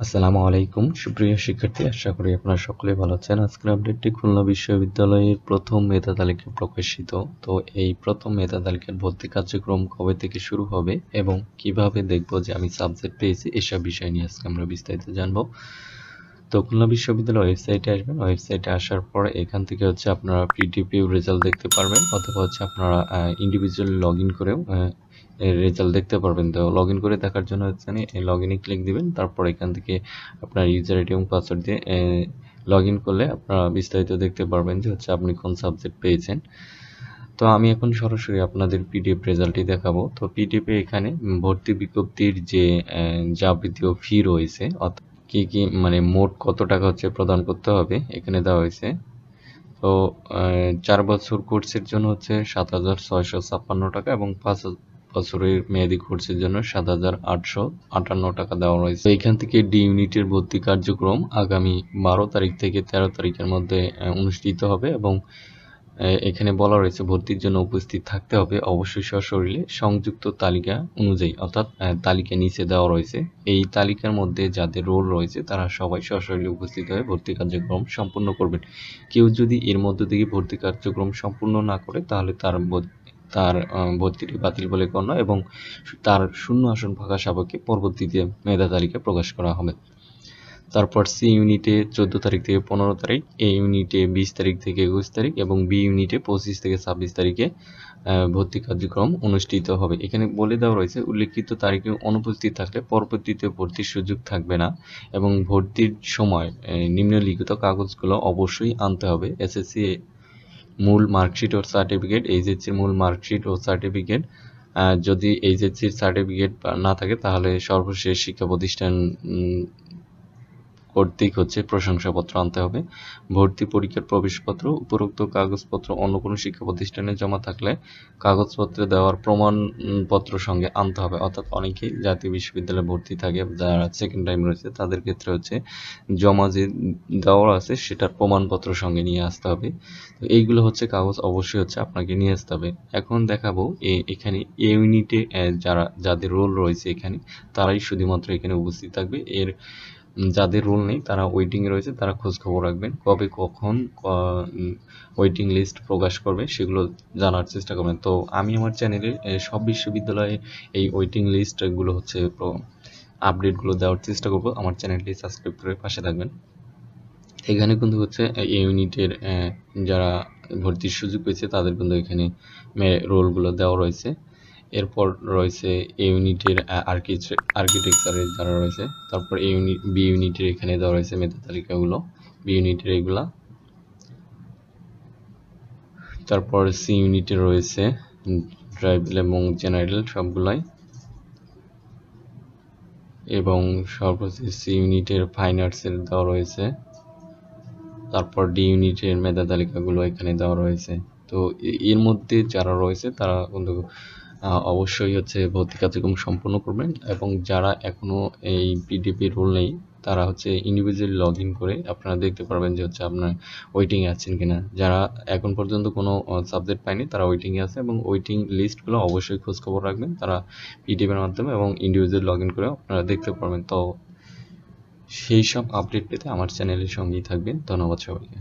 আসসালামু আলাইকুম সুপ্রিয় শিক্ষার্থী, আশা করি আপনারা সকলে ভালো আছেন। আজকের আপডেটটি খুলনা বিশ্ববিদ্যালয়ের প্রথম মেধা তালিকা প্রকাশিত। তো এই প্রথম মেধা তালিকার ভর্তি কার্যক্রম কবে থেকে শুরু হবে এবং কিভাবে দেখব যে আমি সাবজেক্ট পেয়েছি, এসব বিষয় নিয়ে আজকে আমরা বিস্তারিত জানবো। তো খুলনা বিশ্ববিদ্যালয় ওয়েবসাইটে আসবেন। ওয়েবসাইটে আসার পর এখান থেকে হচ্ছে আপনারা পিডিপি রেজাল্ট দেখতে পারবেন, অথবা হচ্ছে আপনারা ইন্ডিভিজুয়াল লগ ইন করেও রেজাল্ট দেখতে পারবেন। তো লগ ইন করে দেখার জন্য হচ্ছে লগ ইনে ক্লিক দিবেন। তারপর এখান থেকে আপনার ইউজার আইডি এবং পাসওয়ার্ড দিয়ে লগ ইন করলে আপনারা বিস্তারিত দেখতে পারবেন যে হচ্ছে আপনি কোন সাবজেক্ট পেয়েছেন। তো আমি এখন সরাসরি আপনাদের পিডিএফ রেজাল্টই দেখাবো। তো পিডিএফে এখানে ভর্তি বিজ্ঞপ্তির যে যাবতীয় ফি রয়েছে, কি কি মানে মোট কত টাকা হচ্ছে প্রদান করতে হবে এখানে দেওয়া হয়েছে। তো 4 বছর কোর্সের জন্য হচ্ছে 7,656 টাকা এবং 5 বছরের মেয়াদি কোর্সের জন্য 7,858 টাকা দেওয়া রয়েছে। তো এখান থেকে ডি ইউনিটের ভর্তি কার্যক্রম আগামী 12 তারিখ থেকে 13 তারিখের মধ্যে অনুষ্ঠিত হবে এবং এখানে বলা রয়েছে ভর্তির জন্য উপস্থিত থাকতে হবে অবশ্যই সশরীরে সংযুক্ত তালিকা অনুযায়ী, অর্থাৎ তালিকা নিচে দেওয়া রয়েছে। এই তালিকার মধ্যে যাদের রোল রয়েছে তারা সবাই সশরীরে উপস্থিত হয়ে ভর্তি কার্যক্রম সম্পূর্ণ করবেন। কেউ যদি এর মধ্য থেকে ভর্তি কার্যক্রম সম্পূর্ণ না করে তাহলে তার ভর্তিটি বাতিল বলে গণ্য এবং তার শূন্য আসন ফাঁকা সাপেক্ষে পরবর্তীতে মেধা তালিকা প্রকাশ করা হবে। তারপর সি ইউনিটে 14 তারিখ থেকে 15 তারিখ, এ ইউনিটে 20 তারিখ থেকে 21 তারিখ এবং বি ইউনিটে 25 থেকে 26 তারিখে ভর্তি কার্যক্রম অনুষ্ঠিত হবে। এখানে বলে দেওয়া রয়েছে উল্লেখিত তারিখে অনুপস্থিত থাকলে পরবর্তীতে ভর্তির সুযোগ থাকবে না এবং ভর্তির সময় নিম্নলিখিত কাগজগুলো অবশ্যই আনতে হবে: এসএসসি মূল মার্কশিট ও সার্টিফিকেট, এইচএসসির মূল মার্কশিট ও সার্টিফিকেট। যদি এইচএসসির সার্টিফিকেট না থাকে তাহলে সর্বশেষ শিক্ষা প্রতিষ্ঠান কর্তৃক হচ্ছে প্রশংসাপত্র আনতে হবে। ভর্তি পরীক্ষার প্রবেশপত্র, উপরোক্ত কাগজপত্র অন্য কোনো শিক্ষা প্রতিষ্ঠানে জমা থাকলে কাগজপত্রে দেওয়ার প্রমাণপত্র সঙ্গে আনতে হবে। অর্থাৎ অনেকেই জাতীয় বিশ্ববিদ্যালয়ে ভর্তি থাকে, যারা সেকেন্ড টাইম রয়েছে তাদের ক্ষেত্রে হচ্ছে জমা যে দেওয়া আছে সেটার প্রমাণপত্র সঙ্গে নিয়ে আসতে হবে। তো এইগুলো হচ্ছে কাগজ অবশ্যই হচ্ছে আপনাকে নিয়ে আসতে হবে। এখন দেখাবো এখানে এ ইউনিটে যাদের রোল রয়েছে এখানে তারাই শুধুমাত্র এখানে উপস্থিত থাকবে। যাদের রোল নেই তারা ওয়েটিং এ রয়েছে, তারা খোঁজ খবর রাখবেন কবে কখন ওয়েটিং লিস্ট প্রকাশ করবে সেগুলো জানার চেষ্টা করবেন। তো আমি আমার চ্যানেলে সব বিশ্ববিদ্যালয়ে এই ওয়েটিং লিস্ট গুলো হচ্ছে আপডেটগুলো দেওয়ার চেষ্টা করব। আমার চ্যানেলটি সাবস্ক্রাইব করে পাশে থাকবেন। এখানে কিন্তু হচ্ছে এই ইউনিটের যারা ভর্তির সুযোগ পেয়েছে তাদের কিন্তু এখানে রোলগুলো দেওয়া রয়েছে। এরপর রয়েছে এ ইউনিটের আর্কিটেকচারের যারা রয়েছে, তারপর বি ইউনিটের এখানে দেওয়া রয়েছে মেধা তালিকাগুলো, বি ইউনিটের এগুলা। তারপর সি ইউনিটে রয়েছে ট্রাইবাল এবং জেনারেল সবগুলাই, এবং সর্বশেষ সি ইউনিটের ফাইন আর্টসের দেওয়া রয়েছে। তারপর ডি ইউনিটের মেধা তালিকাগুলো এখানে দেওয়া রয়েছে। তো এর মধ্যে যারা রয়েছে তারা কিন্তু অবশ্যই হচ্ছে ভর্তি কার্যক্রম সম্পন্ন করবেন এবং যারা এখনো এই পিডিপি রোল নেই তারা হচ্ছে ইন্ডিভিজুয়াল লগ ইন করে আপনারা দেখতে পারবেন যে হচ্ছে আপনার ওয়েটিং এ আছেন কিনা। যারা এখন পর্যন্ত কোনো সাবজেক্ট পায়নি তারা ওয়েটিং এ আছে এবং ওয়েটিং লিস্টগুলো অবশ্যই খোঁজ খবর রাখবেন তারা পিডিপি এর মাধ্যমে এবং ইন্ডিভিজুয়াল লগ ইন করে আপনারা দেখতে পারবেন। তো সেই সব আপডেট পেতে আমার চ্যানেলের সঙ্গেই থাকবেন। ধন্যবাদ সবাইকে।